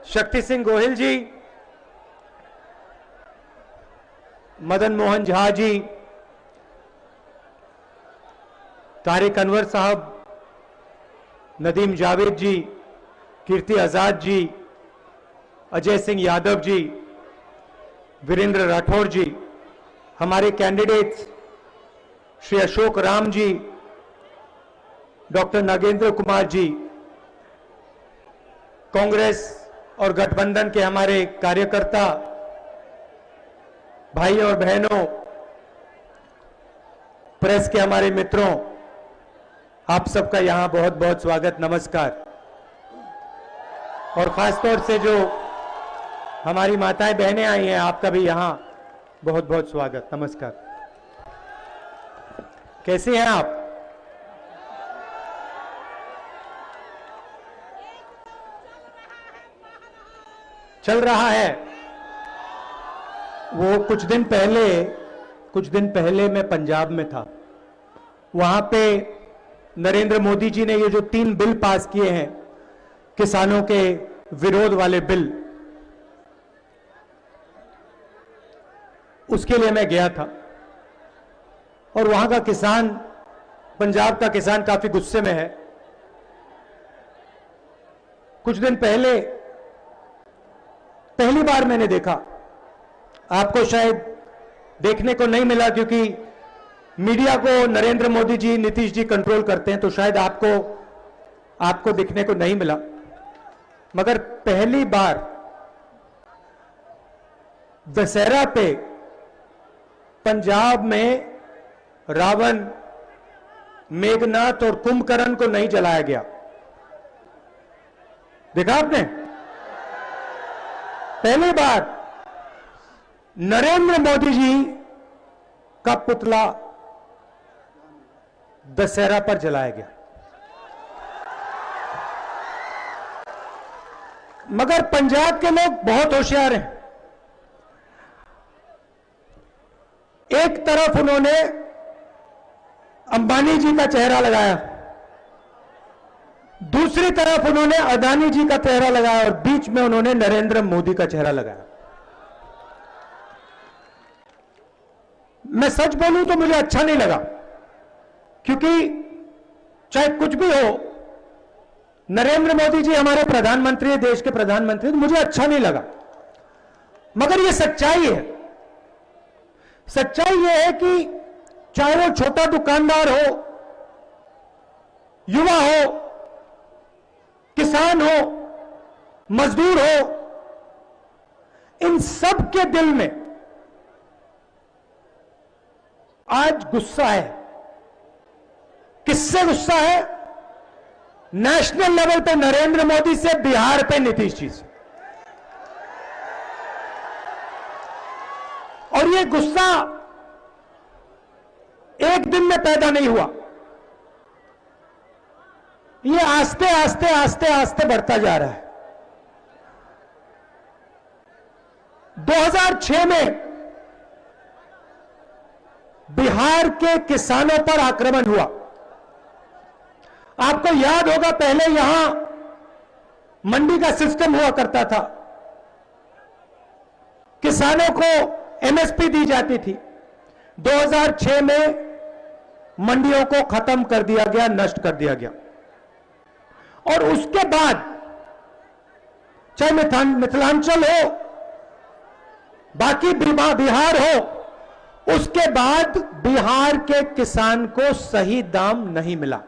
शक्ति सिंह गोहिल जी, मदन मोहन झा जी, तारिक अनवर साहब, नदीम जावेद जी, कीर्ति आजाद जी, अजय सिंह यादव जी, वीरेंद्र राठौर जी, हमारे candidates Shri Ashok Ram ji, doctor Nagendra Kumar ji, Congress और गठबंधन के हमारे कार्यकर्ता भाई और बहनों, प्रेस के हमारे मित्रों, आप सबका यहां बहुत बहुत स्वागत, नमस्कार। और खासतौर से जो हमारी माताएं बहनें आई हैं, आपका भी यहां बहुत बहुत स्वागत, नमस्कार। कैसे हैं आप? चल रहा है। वो कुछ दिन पहले मैं पंजाब में था। वहां पे नरेंद्र मोदी जी ने ये जो 3 बिल पास किए हैं, किसानों के विरोध वाले बिल, उसके लिए मैं गया था। और वहां का किसान, पंजाब का किसान काफी गुस्से में है। कुछ दिन पहले पहली बार मैंने देखा, आपको शायद देखने को नहीं मिला क्योंकि मीडिया को नरेंद्र मोदी जी, नीतीश जी कंट्रोल करते हैं, तो शायद आपको दिखने को नहीं मिला। मगर पहली बार दशहरा पे पंजाब में रावण, मेघनाथ और कुंभकर्ण को नहीं जलाया गया। देखा आपने? पहली बार नरेंद्र मोदी जी का पुतला दशहरा पर जलाया गया। मगर पंजाब के लोग बहुत होशियार हैं। एक तरफ उन्होंने अंबानी जी का चेहरा लगाया, दूसरी तरफ उन्होंने अदानी जी का चेहरा लगाया और बीच में उन्होंने नरेंद्र मोदी का चेहरा लगाया। मैं सच बोलूं तो मुझे अच्छा नहीं लगा, क्योंकि चाहे कुछ भी हो, नरेंद्र मोदी जी हमारे प्रधानमंत्री, देश के प्रधानमंत्री, तो मुझे अच्छा नहीं लगा। मगर यह सच्चाई है। सच्चाई यह है कि चाहे वो छोटा दुकानदार हो, युवा हो, किसान हो, मजदूर हो, इन सब के दिल में आज गुस्सा है। किससे गुस्सा है? नेशनल लेवल पे नरेंद्र मोदी से, बिहार पे नीतीश जी से। और ये गुस्सा एक दिन में पैदा नहीं हुआ, ये आस्ते आस्ते आस्ते आस्ते बढ़ता जा रहा है। 2006 में बिहार के किसानों पर आक्रमण हुआ। आपको याद होगा, पहले यहां मंडी का सिस्टम हुआ करता था, किसानों को एमएसपी दी जाती थी। 2006 में मंडियों को खत्म कर दिया गया, नष्ट कर दिया गया। और उसके बाद चाहे मिथिलांचल हो, बाकी बिहार हो, उसके बाद बिहार के किसान को सही दाम नहीं मिला।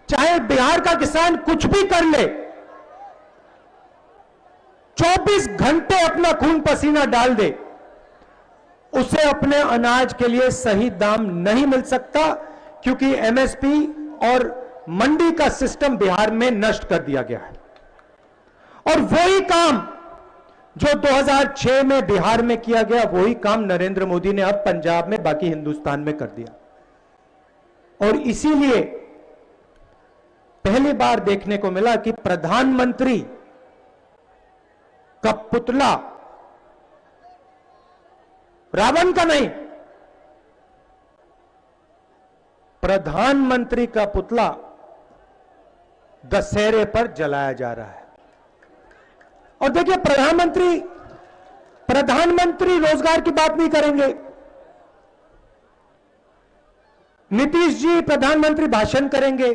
चाहे बिहार का किसान कुछ भी कर ले, 24 घंटे अपना खून पसीना डाल दे, उसे अपने अनाज के लिए सही दाम नहीं मिल सकता, क्योंकि एमएसपी और मंडी का सिस्टम बिहार में नष्ट कर दिया गया है। और वही काम जो 2006 में बिहार में किया गया, वही काम नरेंद्र मोदी ने अब पंजाब में, बाकी हिंदुस्तान में कर दिया। और इसीलिए पहली बार देखने को मिला कि प्रधानमंत्री का पुतला, रावण का नहीं, प्रधानमंत्री का पुतला दशहरे पर जलाया जा रहा है। और देखिए, प्रधानमंत्री रोजगार की बात नहीं करेंगे। नीतीश जी प्रधानमंत्री भाषण करेंगे,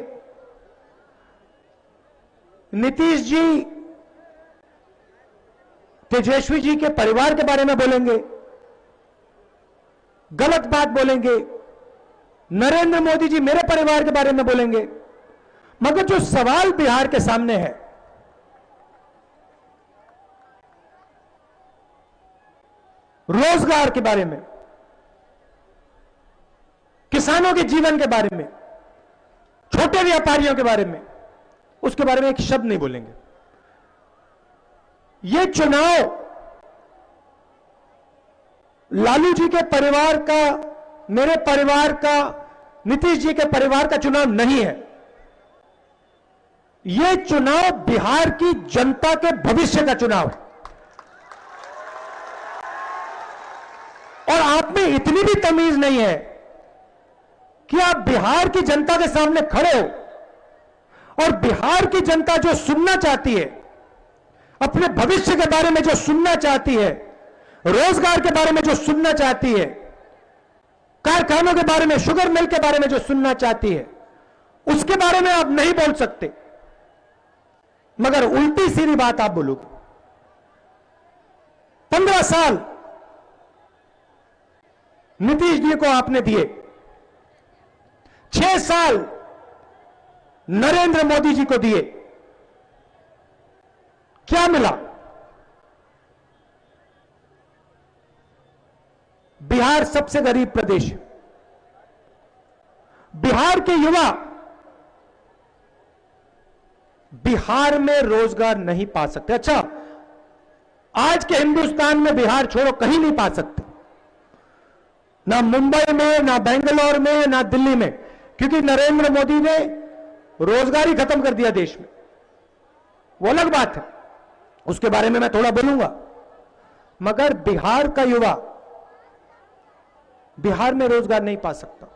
नीतीश जी तेजस्वी जी के परिवार के बारे में बोलेंगे, गलत बात बोलेंगे। नरेंद्र मोदी जी मेरे परिवार के बारे में बोलेंगे। मगर जो सवाल बिहार के सामने है, रोजगार के बारे में, किसानों के जीवन के बारे में, छोटे व्यापारियों के बारे में, उसके बारे में एक शब्द नहीं बोलेंगे। ये चुनाव लालू जी के परिवार का, मेरे परिवार का, नीतीश जी के परिवार का चुनाव नहीं है। यह चुनाव बिहार की जनता के भविष्य का चुनाव है। और आप में इतनी भी तमीज नहीं है कि आप बिहार की जनता के सामने खड़े हो और बिहार की जनता जो सुनना चाहती है, अपने भविष्य के बारे में जो सुनना चाहती है, रोजगार के बारे में जो सुनना चाहती है, कारखानों के बारे में, शुगर मिल के बारे में जो सुनना चाहती है, उसके बारे में आप नहीं बोल सकते, मगर उल्टी सीधी बात आप बोलोगे। 15 साल नीतीश जी को आपने दिए, 6 साल नरेंद्र मोदी जी को दिए, क्या मिला? बिहार सबसे गरीब प्रदेश है। बिहार के युवा बिहार में रोजगार नहीं पा सकते। अच्छा, आज के हिंदुस्तान में बिहार छोड़ो, कहीं नहीं पा सकते, ना मुंबई में, ना बेंगलोर में, ना दिल्ली में, क्योंकि नरेंद्र मोदी ने रोजगार ही खत्म कर दिया देश में। वो अलग बात है, उसके बारे में मैं थोड़ा बोलूंगा। मगर बिहार का युवा बिहार में रोजगार नहीं पा सकता।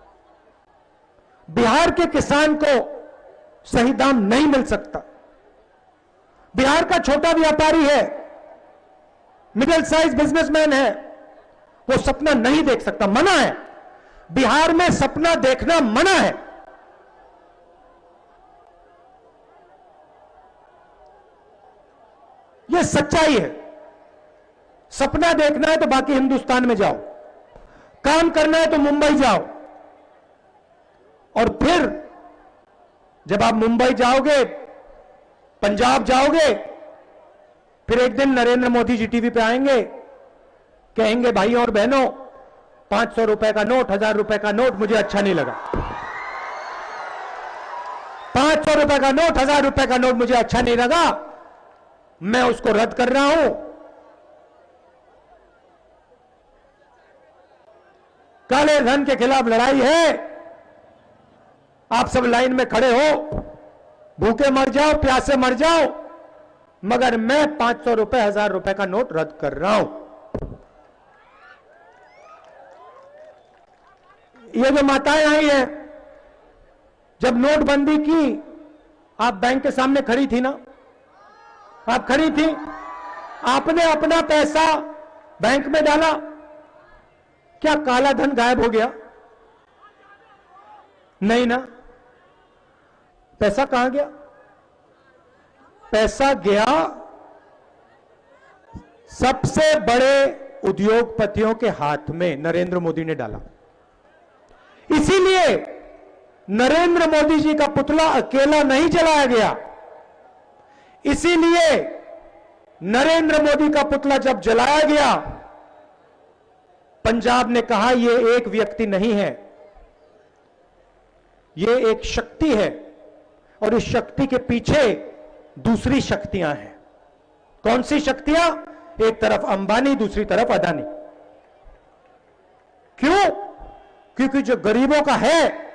बिहार के किसान को सही दाम नहीं मिल सकता। बिहार का छोटा व्यापारी है, मिडिल साइज बिजनेसमैन है, वो सपना नहीं देख सकता, मना है। बिहार में सपना देखना मना है। यह सच्चाई है। सपना देखना है तो बाकी हिंदुस्तान में जाओ, काम करना है तो मुंबई जाओ, और फिर जब आप मुंबई जाओगे, पंजाब जाओगे, फिर एक दिन नरेंद्र मोदी जी टीवी पे आएंगे, कहेंगे भाई और बहनों, 500 रुपए का नोट, 1000 रुपए का नोट मुझे अच्छा नहीं लगा। 500 रुपए का नोट, 1000 रुपए का नोट मुझे अच्छा नहीं लगा, मैं उसको रद्द कर रहा हूं। काले धन के खिलाफ लड़ाई है। आप सब लाइन में खड़े हो, भूखे मर जाओ, प्यासे मर जाओ, मगर मैं 500 रुपए, 1000 रुपए का नोट रद्द कर रहा हूं। ये जो माताएं आई हैं, जब नोटबंदी की, आप बैंक के सामने खड़ी थी ना, आप खड़ी थी, आपने अपना पैसा बैंक में डाला, क्या काला धन गायब हो गया? नहीं ना। पैसा कहां गया? पैसा गया सबसे बड़े उद्योगपतियों के हाथ में, नरेंद्र मोदी ने डाला। इसीलिए नरेंद्र मोदी जी का पुतला अकेला नहीं जलाया गया। इसीलिए नरेंद्र मोदी का पुतला जब जलाया गया, पंजाब ने कहा यह एक व्यक्ति नहीं है, यह एक शक्ति है, और इस शक्ति के पीछे दूसरी शक्तियां हैं। कौन सी शक्तियां? एक तरफ अंबानी, दूसरी तरफ अदानी। क्यों? क्योंकि जो गरीबों का है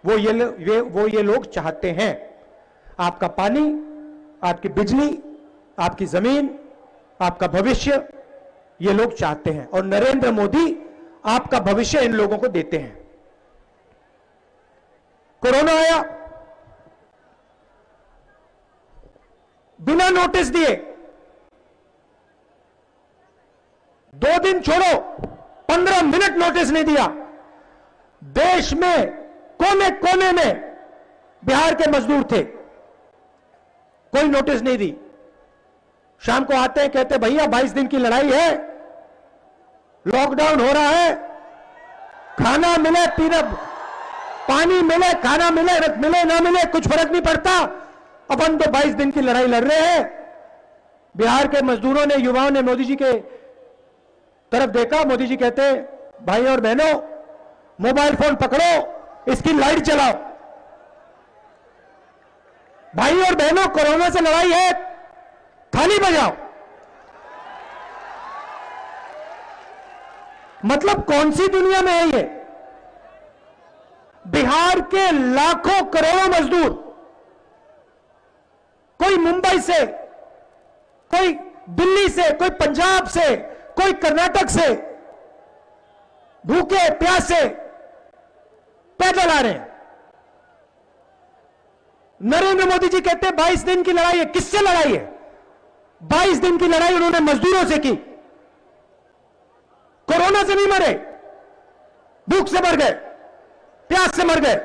वो ये लोग चाहते हैं। आपका पानी, आपकी बिजली, आपकी जमीन, आपका भविष्य, ये लोग चाहते हैं, और नरेंद्र मोदी आपका भविष्य इन लोगों को देते हैं। कोरोना आया, बिना नोटिस दिए 2 दिन छोड़ो, 15 मिनट नोटिस नहीं दिया। देश में कोने कोने में बिहार के मजदूर थे, कोई नोटिस नहीं दी। शाम को आते हैं, कहते भैया 22 दिन की लड़ाई है, लॉकडाउन हो रहा है, खाना मिले, पीना पानी मिले, खाना मिले, मिले ना मिले कुछ फर्क नहीं पड़ता, अपन तो 22 दिन की लड़ाई लड़ रहे हैं। बिहार के मजदूरों ने, युवाओं ने मोदी जी के तरफ देखा। मोदी जी कहते, भाई और बहनों, मोबाइल फोन पकड़ो, इसकी लाइट चलाओ। भाई और बहनों, कोरोना से लड़ाई है, थाली बजाओ। मतलब कौन सी दुनिया में है ये? बिहार के लाखों करोड़ों मजदूर, कोई मुंबई से, कोई दिल्ली से, कोई पंजाब से, कोई कर्नाटक से, भूखे प्यासे पैदल आ रहे हैं। नरेंद्र मोदी जी कहते हैं 22 दिन की लड़ाई है। किससे लड़ाई है? 22 दिन की लड़ाई उन्होंने मजदूरों से की। कोरोना से नहीं मरे, भूख से मर गए, प्यास से मर गए।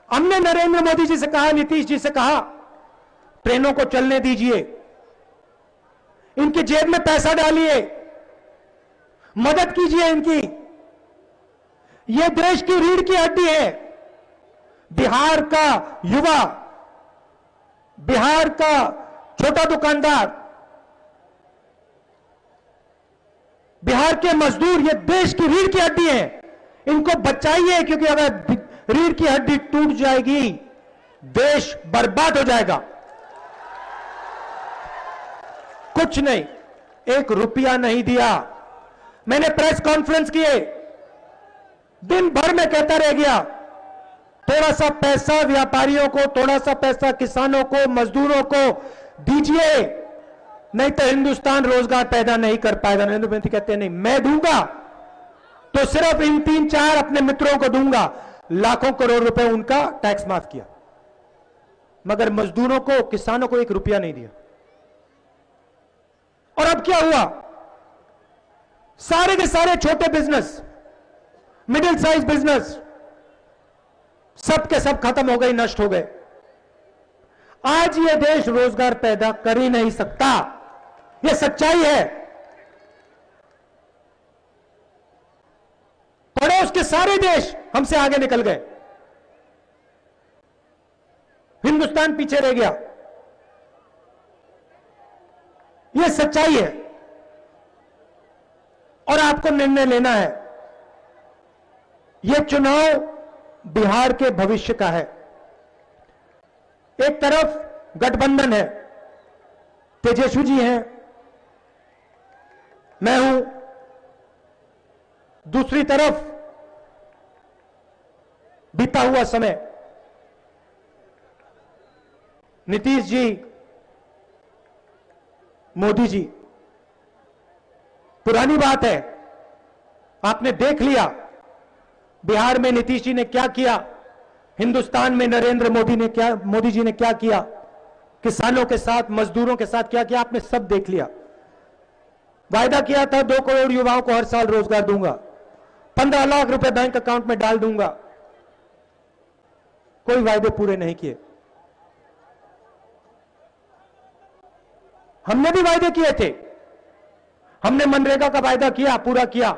हमने नरेंद्र मोदी जी से कहा, नीतीश जी से कहा, ट्रेनों को चलने दीजिए, इनकी जेब में पैसा डालिए, मदद कीजिए इनकी। यह देश की रीढ़ की हड्डी है। बिहार का युवा, बिहार का छोटा दुकानदार, बिहार के मजदूर, ये देश की रीढ़ की हड्डी है। इनको बचाइए, क्योंकि अगर रीढ़ की हड्डी टूट जाएगी, देश बर्बाद हो जाएगा। कुछ नहीं, 1 रुपया नहीं दिया। मैंने प्रेस कॉन्फ्रेंस किए, दिन भर में कहता रह गया, थोड़ा सा पैसा व्यापारियों को, थोड़ा सा पैसा किसानों को, मजदूरों को दीजिए, नहीं तो हिंदुस्तान रोजगार पैदा नहीं कर पाएगा। नरेंद्र मोदी कहते हैं नहीं, मैं दूंगा तो सिर्फ इन 3-4 अपने मित्रों को दूंगा। लाखों करोड़ रुपए उनका टैक्स माफ किया, मगर मजदूरों को, किसानों को 1 रुपया नहीं दिया। और अब क्या हुआ? सारे के सारे छोटे बिजनेस, मिडिल साइज बिजनेस, सब के सब खत्म हो गए, नष्ट हो गए। आज ये देश रोजगार पैदा कर ही नहीं सकता, ये सच्चाई है। पड़ोस के सारे देश हमसे आगे निकल गए, हिंदुस्तान पीछे रह गया। यह सच्चाई है और आपको निर्णय लेना है। यह चुनाव बिहार के भविष्य का है। एक तरफ गठबंधन है, तेजस्वी जी हैं, मैं हूं। दूसरी तरफ बीता हुआ समय, नीतीश जी, मोदी जी। पुरानी बात है, आपने देख लिया बिहार में नीतीश जी ने क्या किया, हिंदुस्तान में नरेंद्र मोदी जी ने क्या किया, किसानों के साथ, मजदूरों के साथ क्या किया, आपने सब देख लिया। वायदा किया था 2 करोड़ युवाओं को हर साल रोजगार दूंगा, 15 लाख रुपए बैंक अकाउंट में डाल दूंगा। कोई वायदे पूरे नहीं किए। हमने भी वायदे किए थे। हमने मनरेगा का वायदा किया, पूरा किया।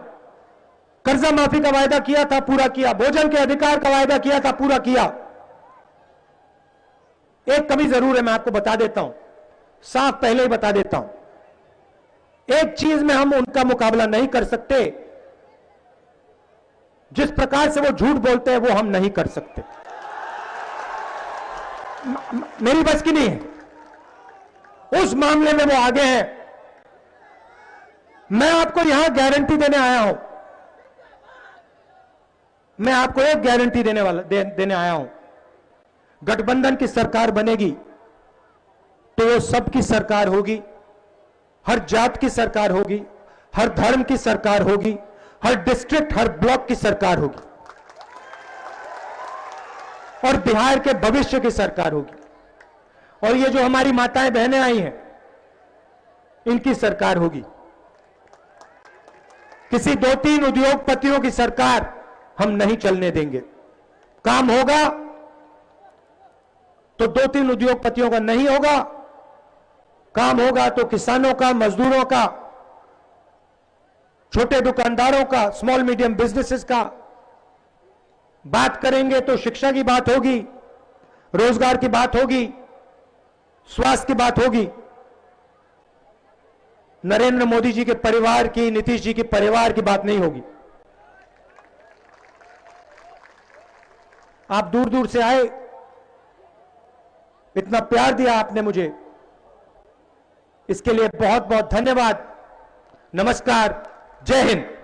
कर्जा माफी का वायदा किया था, पूरा किया। भोजन के अधिकार का वायदा किया था, पूरा किया। एक कमी जरूर है, मैं आपको बता देता हूं, साफ पहले ही बता देता हूं। एक चीज में हम उनका मुकाबला नहीं कर सकते, जिस प्रकार से वो झूठ बोलते हैं वो हम नहीं कर सकते। मेरी बस की नहीं है, उस मामले में वो आगे हैं। मैं आपको यहां गारंटी देने आया हूं, मैं आपको एक गारंटी देने आया हूं। गठबंधन की सरकार बनेगी तो वो सबकी सरकार होगी, हर जात की सरकार होगी, हर धर्म की सरकार होगी, हर डिस्ट्रिक्ट, हर ब्लॉक की सरकार होगी और बिहार के भविष्य की सरकार होगी। और ये जो हमारी माताएं बहनें आई हैं, इनकी सरकार होगी। किसी 2-3 उद्योगपतियों की सरकार हम नहीं चलने देंगे। काम होगा तो 2-3 उद्योगपतियों का नहीं होगा, काम होगा तो किसानों का, मजदूरों का, छोटे दुकानदारों का, स्मॉल मीडियम बिजनेसेस का। बात करेंगे तो शिक्षा की बात होगी, रोजगार की बात होगी, स्वास्थ्य की बात होगी। नरेंद्र मोदी जी के परिवार की, नीतीश जी के परिवार की बात नहीं होगी। आप दूर दूर से आए, इतना प्यार दिया आपने मुझे, इसके लिए बहुत बहुत धन्यवाद। नमस्कार, जय हिंद।